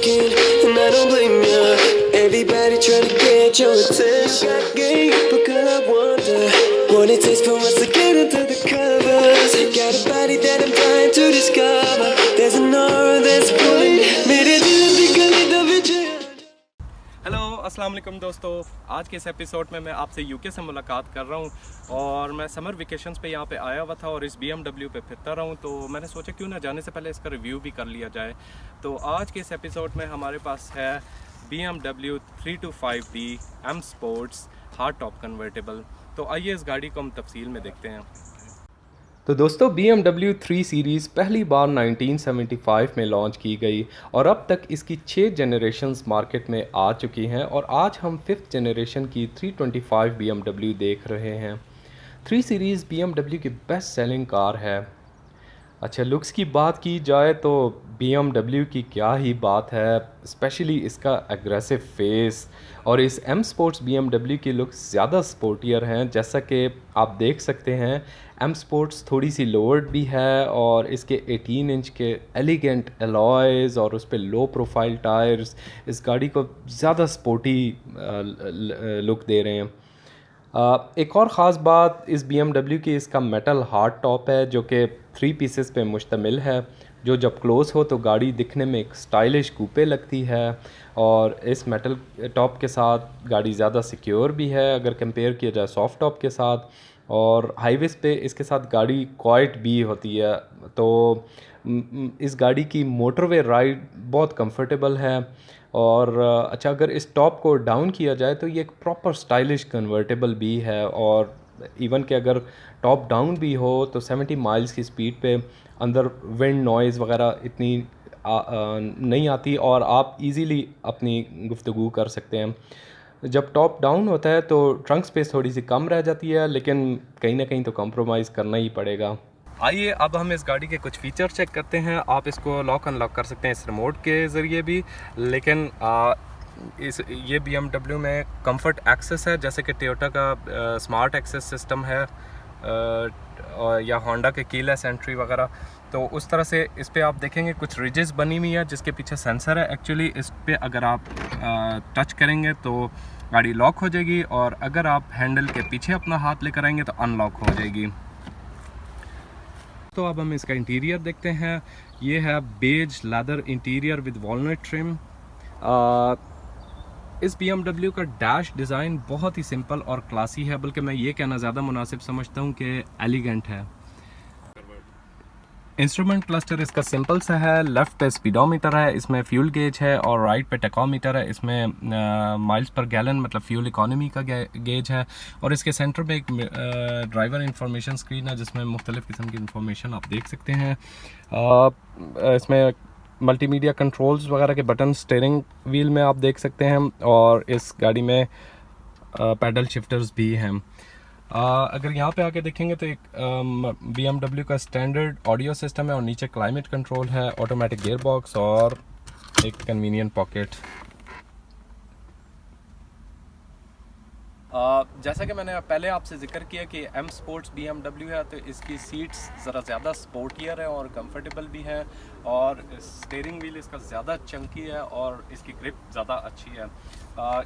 speaking, and I don't blame ya. Everybody trying to get your attention. Got game, but girl, I wonder what it takes for us to get into the covers. Got a body that I'm trying to discover. There's an aura that's pulling. मेरे दिल की गली दा विच hello अस्सलाम वालेकुम दोस्तों, आज के इस एपिसोड में मैं आपसे यूके से मुलाकात कर रहा हूँ और मैं समर वेकेशंस पे यहाँ पे आया हुआ था और इस BMW पे फिरता रहा हूँ, तो मैंने सोचा क्यों ना जाने से पहले इसका रिव्यू भी कर लिया जाए। तो आज के इस एपिसोड में हमारे पास है BMW 325D M Sports hard top convertible. तो आइए इस गाड़ी को हम तफसील में देखते हैं। तो दोस्तों BMW 3 सीरीज़ पहली बार 1975 में लॉन्च की गई और अब तक इसकी 6 जनरेशन्स मार्केट में आ चुकी हैं और आज हम 5th जनरेशन की 325 BMW देख रहे हैं। 3 सीरीज़ BMW की बेस्ट सेलिंग कार है। अच्छा, लुक्स की बात की जाए तो BMW की क्या ही बात है, स्पेशली इसका एग्रेसिव फेस। और इस M स्पोर्ट्स BMW की लुक्स ज़्यादा स्पोर्टियर हैं, जैसा कि आप देख सकते हैं। M स्पोर्ट्स थोड़ी सी लोअर्ड भी है और इसके 18 इंच के एलिगेंट अलॉयज़ और उस पर लो प्रोफाइल टायर्स इस गाड़ी को ज़्यादा स्पोर्टी लुक दे रहे हैं। एक और ख़ास बात इस BMW की इसका मेटल हार्ड टॉप है जो कि 3 पीसेस पे मुश्तमिल है, जो जब क्लोज़ हो तो गाड़ी दिखने में एक स्टाइलिश कूपे लगती है। और इस मेटल टॉप के साथ गाड़ी ज़्यादा सिक्योर भी है अगर कंपेयर किया जाए सॉफ्ट टॉप के साथ, और हाईवेज़ पे इसके साथ गाड़ी क्वाइट भी होती है। तो इस गाड़ी की मोटरवे राइड बहुत कंफर्टेबल है। और अच्छा, अगर इस टॉप को डाउन किया जाए तो ये एक प्रॉपर स्टाइलिश कन्वर्टेबल भी है। और इवन कि अगर टॉप डाउन भी हो तो 70 माइल्स की स्पीड पे अंदर विंड नॉइज़ वगैरह इतनी नहीं आती और आप इजीली अपनी गुफ्तगू कर सकते हैं। जब टॉप डाउन होता है तो ट्रंक स्पेस थोड़ी सी कम रह जाती है, लेकिन कहीं ना कहीं तो कॉम्प्रोमाइज़ करना ही पड़ेगा। आइए अब हम इस गाड़ी के कुछ फ़ीचर चेक करते हैं। आप इसको लॉक अनलॉक कर सकते हैं इस रिमोट के ज़रिए भी, लेकिन ये BMW में कंफर्ट एक्सेस है, जैसे कि टोयोटा का स्मार्ट एक्सेस सिस्टम है या होंडा के कीलेस एंट्री वगैरह। तो उस तरह से इस पे आप देखेंगे कुछ रिजेस बनी हुई है जिसके पीछे सेंसर है। एक्चुअली इस पे अगर आप टच करेंगे तो गाड़ी लॉक हो जाएगी और अगर आप हैंडल के पीछे अपना हाथ लेकर आएंगे तो अनलॉक हो जाएगी। तो अब हम इसका इंटीरियर देखते हैं। ये है beige leather interior with walnut trim. इस BMW का डैश डिज़ाइन बहुत ही सिंपल और क्लासी है, बल्कि मैं ये कहना ज़्यादा मुनासिब समझता हूँ कि एलिगेंट है। इंस्ट्रूमेंट क्लस्टर इसका सिंपल सा है। लेफ़्ट पे स्पीडोमीटर है, इसमें फ्यूल गेज है, और राइट पे टेकोमीटर है। इसमें माइल्स पर गैलन मतलब फ्यूल इकोनॉमी का गेज है। और इसके सेंटर में एक ड्राइवर इंफॉर्मेशन स्क्रीन है जिसमें मुख्तलिफ़ किस्म की इंफॉर्मेशन आप देख सकते हैं। इसमें मल्टीमीडिया कंट्रोल्स वगैरह के बटन स्टीयरिंग व्हील में आप देख सकते हैं, और इस गाड़ी में पैडल शिफ्टर्स भी हैं। अगर यहाँ पे आके देखेंगे तो एक BMW का स्टैंडर्ड ऑडियो सिस्टम है और नीचे क्लाइमेट कंट्रोल है, ऑटोमेटिक गियर बॉक्स और एक कन्वीनियंट पॉकेट। जैसा कि मैंने पहले आपसे जिक्र किया कि M स्पोर्ट्स BMW है, तो इसकी सीट्स ज़रा ज़्यादा स्पोर्टियर है और कंफर्टेबल भी है, और स्टीयरिंग व्हील इसका ज़्यादा चंकी है और इसकी ग्रिप ज़्यादा अच्छी है।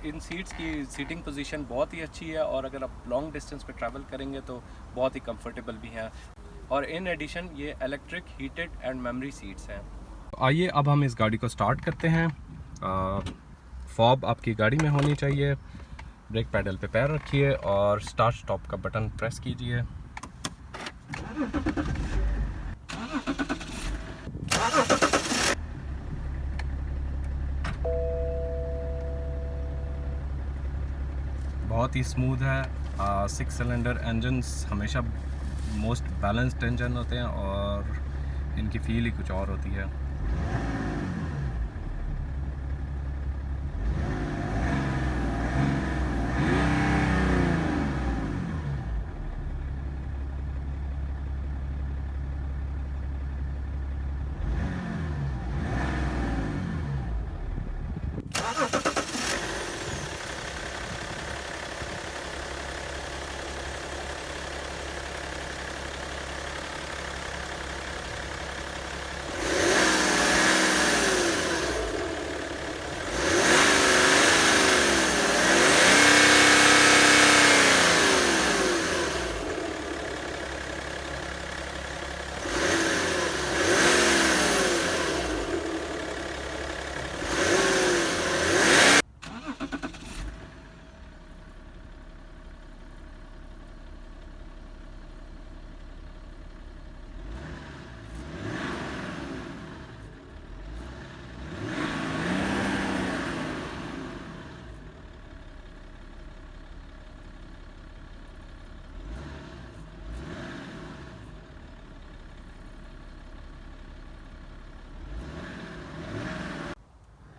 इन सीट्स की सीटिंग पोजीशन बहुत ही अच्छी है और अगर आप लॉन्ग डिस्टेंस पे ट्रैवल करेंगे तो बहुत ही कंफर्टेबल भी हैं। और इन एडिशन ये electric heated and memory seats हैं। आइए अब हम इस गाड़ी को स्टार्ट करते हैं। फॉब आपकी गाड़ी में होनी चाहिए। ब्रेक पैडल पे पैर रखिए और स्टार्ट स्टॉप का बटन प्रेस कीजिए। बहुत ही स्मूथ है। 6 सिलेंडर इंजन्स हमेशा मोस्ट बैलेंस्ड इंजन होते हैं और इनकी फील ही कुछ और होती है।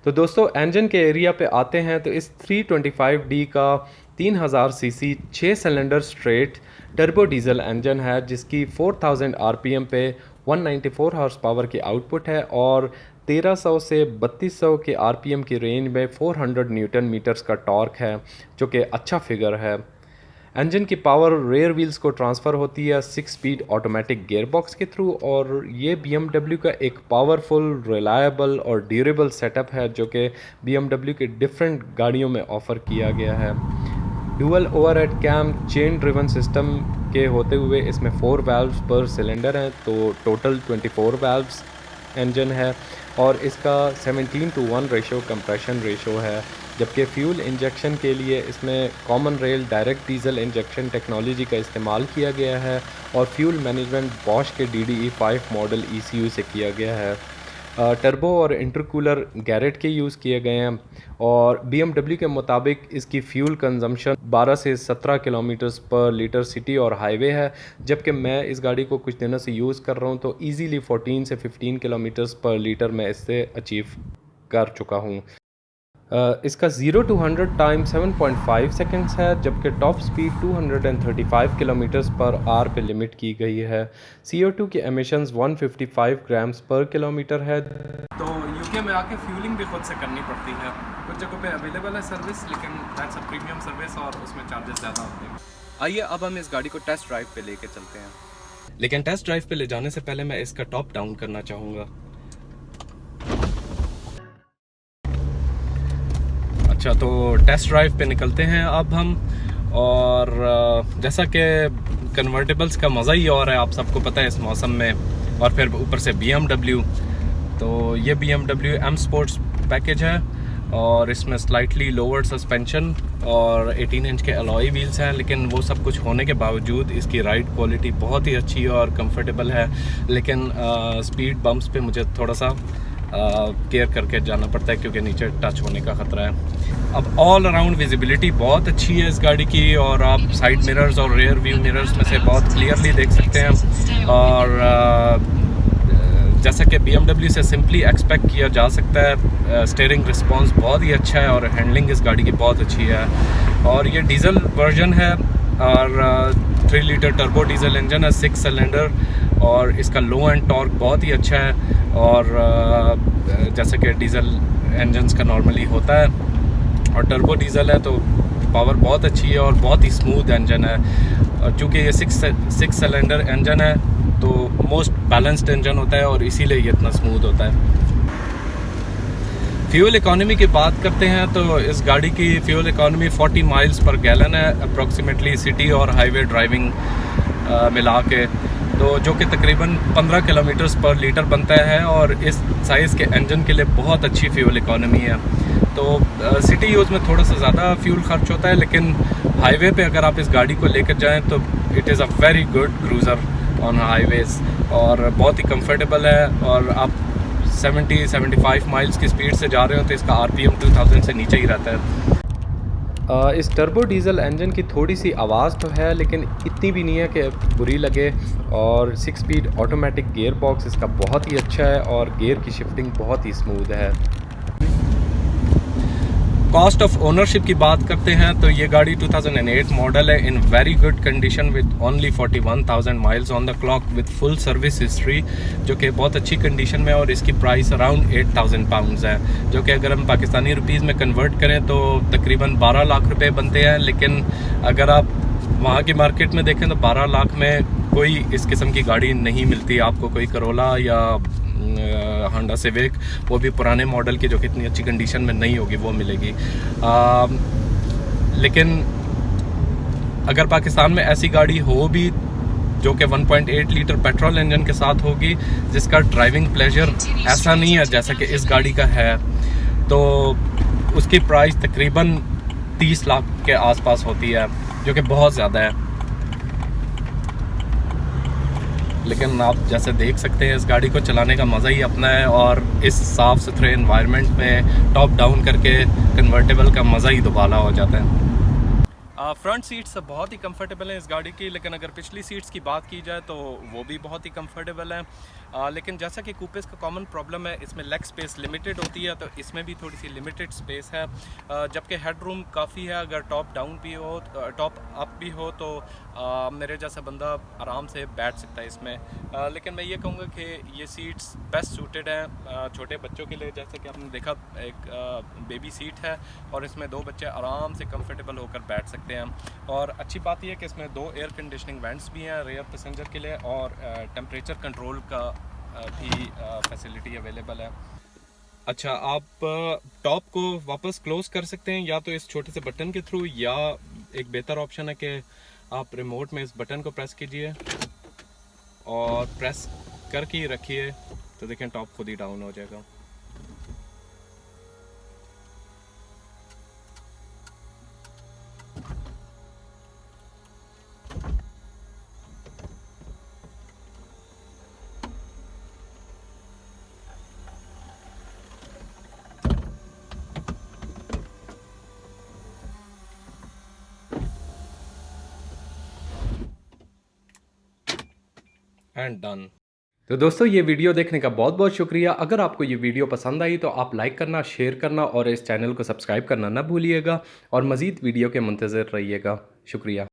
तो दोस्तों इंजन के एरिया पे आते हैं तो इस 325D का 3000 CC 6 cylinder straight turbo diesel engine है जिसकी 4000 आरपीएम पे 194 हॉर्स पावर की आउटपुट है और 1300 से 3200 के आरपीएम की रेंज में 400 न्यूटन मीटर्स का टॉर्क है, जो कि अच्छा फिगर है। इंजन की पावर रेयर व्हील्स को ट्रांसफ़र होती है 6 स्पीड ऑटोमेटिक गियरबॉक्स के थ्रू, और ये BMW का एक पावरफुल, रिलायबल और ड्यूरेबल सेटअप है जो कि BMW के डिफरेंट गाड़ियों में ऑफ़र किया गया है। Dual overhead cam chain driven system के होते हुए इसमें 4 वाल्व्स पर सिलेंडर हैं, तो टोटल 24 वाल्व्स इंजन है और इसका 17:1 रेशो कंप्रेशन रेशो है, जबकि फ्यूल इंजेक्शन के लिए इसमें common rail direct diesel injection technology का इस्तेमाल किया गया है और फ्यूल मैनेजमेंट बॉश के DDE 5 मॉडल ECU से किया गया है। टर्बो और इंटरकूलर गैरेट के यूज़ किए गए हैं और BMW के मुताबिक इसकी फ्यूल कंजम्पशन 12 से 17 किलोमीटर्स पर लीटर सिटी और हाईवे है, जबकि मैं इस गाड़ी को कुछ दिनों से यूज़ कर रहा हूँ तो इजीली 14 से 15 किलोमीटर्स पर लीटर मैं इससे अचीव कर चुका हूँ। इसका 0 to 100 टाइम 7.5 सेकंड्स है, जबकि टॉप स्पीड 235 किलोमीटर्स पर आर पे लिमिट की गई है। CO2 की एमिशंस 155 ग्राम्स पर किलोमीटर है। तो यूके में आके फ्यूलिंग भी खुद से करनी पड़ती है, कुछ जगहों पे अवेलेबल है सर्विस, लेकिन दैट्स अ प्रीमियम सर्विस और उसमें चार्जेस ज़्यादा होते हैं। आइए अब हम इस गाड़ी को टेस्ट ड्राइव पे लेके चलते हैं, लेकिन टेस्ट ड्राइव पे ले जाने से पहले मैं इसका टॉप डाउन करना चाहूँगा। अच्छा, तो टेस्ट ड्राइव पे निकलते हैं अब हम, और जैसा कि कन्वर्टेबल्स का मज़ा ही और है, आप सबको पता है इस मौसम में, और फिर ऊपर से BMW, तो ये BMW M स्पोर्ट्स पैकेज है और इसमें स्लाइटली लोअर सस्पेंशन और 18 इंच के अलॉय व्हील्स हैं, लेकिन वो सब कुछ होने के बावजूद इसकी राइड क्वालिटी बहुत ही अच्छी और कंफर्टेबल है। लेकिन स्पीड बम्प्स पे मुझे थोड़ा सा केयर करके जाना पड़ता है क्योंकि नीचे टच होने का ख़तरा है। अब ऑल अराउंड विजिबिलिटी बहुत अच्छी है इस गाड़ी की, और आप साइड मिरर्स और रेयर व्यू मिरर्स में से बहुत क्लियरली देख सकते हैं, और जैसा कि BMW से सिंपली एक्सपेक्ट किया जा सकता है, स्टीयरिंग रिस्पांस बहुत ही अच्छा है और हैंडलिंग इस गाड़ी की बहुत अच्छी है। और ये डीजल वर्जन है और 3 लीटर टर्बो डीजल इंजन है, 6 सिलेंडर, और इसका लो एंड टॉर्क बहुत ही अच्छा है, और जैसे कि डीजल इंजन्स का नॉर्मली होता है, और टर्बो डीजल है तो पावर बहुत अच्छी है और बहुत ही स्मूथ इंजन है। और चूँकि ये 6 सिलेंडर इंजन है तो मोस्ट बैलेंस्ड इंजन होता है और इसीलिए ये इतना स्मूथ होता है। फ्यूल इकोनॉमी की बात करते हैं तो इस गाड़ी की fuel economy 40 miles per gallon है अप्रॉक्सीमेटली, सिटी और हाईवे ड्राइविंग मिला के, तो जो कि तकरीबन 15 किलोमीटर्स पर लीटर बनता है, और इस साइज़ के इंजन के लिए बहुत अच्छी फ्यूल इकोनॉमी है। तो सिटी यूज़ में थोड़ा सा ज़्यादा फ्यूल खर्च होता है, लेकिन हाईवे पे अगर आप इस गाड़ी को लेकर जाएं तो it is a very good cruiser on highways, और बहुत ही कंफर्टेबल है। और आप 70-75 माइल्स की स्पीड से जा रहे हो तो इसका RPM 2000 से नीचे ही रहता है। इस टर्बो डीजल इंजन की थोड़ी सी आवाज़ तो है, लेकिन इतनी भी नहीं है कि बुरी लगे, और 6 स्पीड ऑटोमेटिक गियर बॉक्स इसका बहुत ही अच्छा है और गियर की शिफ्टिंग बहुत ही स्मूथ है। कॉस्ट ऑफ ओनरशिप की बात करते हैं तो ये गाड़ी 2008 मॉडल है, in very good condition with only 41,000 miles on the clock with full service history, जो कि बहुत अच्छी कंडीशन में, और इसकी प्राइस अराउंड 8,000 पाउंड्स है, जो कि अगर हम पाकिस्तानी रुपीज़ में कन्वर्ट करें तो तकरीबन 12 लाख रुपए बनते हैं। लेकिन अगर आप वहाँ की मार्केट में देखें तो 12 लाख में कोई इस किस्म की गाड़ी नहीं मिलती आपको, कोई करोला या होंडा सिविक, वो भी पुराने मॉडल की जो कि इतनी अच्छी कंडीशन में नहीं होगी, वो मिलेगी। लेकिन अगर पाकिस्तान में ऐसी गाड़ी हो भी जो कि 1.8 लीटर पेट्रोल इंजन के साथ होगी, जिसका ड्राइविंग प्लेजर ऐसा नहीं है जैसा कि इस गाड़ी का है, तो उसकी प्राइस तकरीबन 30 लाख के आसपास होती है, जो कि बहुत ज़्यादा है। लेकिन आप जैसे देख सकते हैं इस गाड़ी को चलाने का मज़ा ही अपना है, और इस साफ़ सुथरे एनवायरनमेंट में टॉप डाउन करके कन्वर्टेबल का मज़ा ही दुबाला हो जाता है। फ्रंट सीट्स बहुत ही कंफर्टेबल हैं इस गाड़ी की, लेकिन अगर पिछली सीट्स की बात की जाए तो वो भी बहुत ही कंफर्टेबल हैं। लेकिन जैसा कि कूपेस का कॉमन प्रॉब्लम है, इसमें लेग स्पेस लिमिटेड होती है, तो इसमें भी थोड़ी सी लिमिटेड स्पेस है। जबकि हेड रूम काफ़ी है, अगर टॉप डाउन भी हो, टॉप अप भी हो, तो मेरे जैसा बंदा आराम से बैठ सकता है इसमें। लेकिन मैं ये कहूँगा कि ये सीट्स बेस्ट सूटेड हैं छोटे बच्चों के लिए। जैसे कि आपने देखा, एक बेबी सीट है और इसमें 2 बच्चे आराम से कंफर्टेबल होकर बैठ सकते हैं। और अच्छी बात यह है कि इसमें 2 एयर कंडीशनिंग वेंट्स भी हैं रेयर पैसेंजर के लिए, और टेम्परेचर कंट्रोल का भी फैसिलिटी अवेलेबल है। अच्छा, आप टॉप को वापस क्लोज कर सकते हैं या तो इस छोटे से बटन के थ्रू, या एक बेहतर ऑप्शन है कि आप रिमोट में इस बटन को प्रेस कीजिए और प्रेस करके ही रखिए, तो देखें टॉप खुद ही डाउन हो जाएगा। And done. तो दोस्तों, ये वीडियो देखने का बहुत बहुत शुक्रिया। अगर आपको ये वीडियो पसंद आई तो आप लाइक करना, शेयर करना और इस चैनल को सब्सक्राइब करना ना भूलिएगा, और मज़ीद वीडियो के मुंतज़र रहिएगा। शुक्रिया।